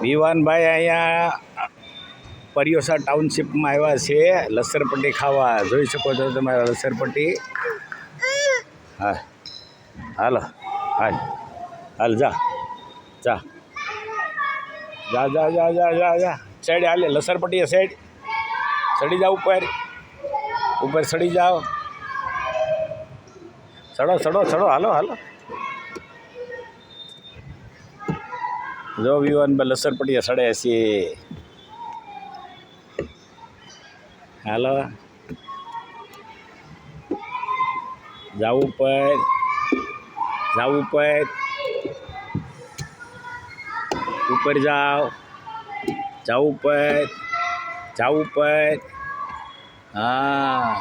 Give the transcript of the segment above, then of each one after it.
વિવાનભાઈ અહીંયા પરિયોસા ટાઉનશીપમાં આવ્યા છે લસરપટ્ટી ખાવા. જોઈ શકો છો તમારા લસરપટ્ટી. હા હાલો હાલ હાલ જા જા જા જા જા જા જા જા સાઈડ હાલે લસરપટ્ટી સાઈડ ચડી જાઓ ઉપર ઉપર ચડી જાઓ. ચડો ચડો ચડો હાલો હાલો. જો વિવાન લસરપટ્ટી સડે છે. હાલો જાવ ઉપર જાવ ઉપર ઉપર જાઓ જાવ ઉપર જાવ ઉપર. હા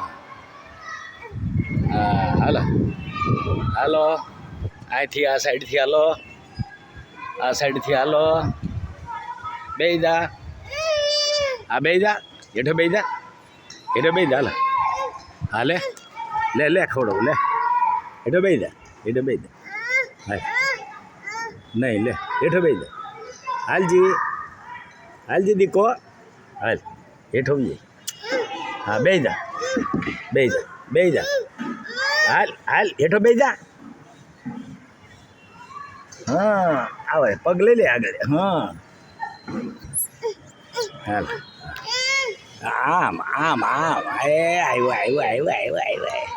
હા હાલો હાલો અહીંથી આ સાઈડથી હાલો આ સાઈડથી હાલો. બેહી જા આ બેહી જા હેઠો બેહી જા હેઠો બેહી જા. હાલે હાલે લે લે ખવડો લે હેઠો બેહી જા હેઠો બેહી જા. હા નહીં લે હેઠો બેહી જા. હાલજી હાલજી દીકો હાલ હેઠો બી. હા બેહી જા બેહી જા બેહી જા. હાલ હાલ હેઠો બેહી જા. હા આવે પગ લઈ લે આગળ. હા હાલ આમ આમ આમ એ આવ્યો આવ્યો આવ્યો આવ્યો આવ્યો.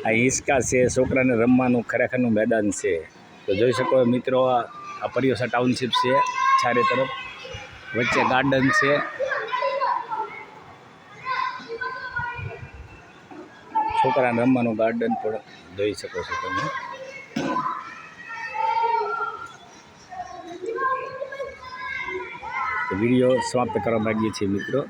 આ હિંચકા છે છોકરાને રમવાનું ખરેખરનું મેદાન છે. તો જોઈ શકો મિત્રો આ પરિયોસા ટાઉનશીપ છે ચારે તરફ વચ્ચે ગાર્ડન છે. છોકરાને રમવાનું ગાર્ડન પણ જોઈ શકો છો તમે. વિડીયો સમાપ્ત કરવા માગીએ છીએ મિત્રો.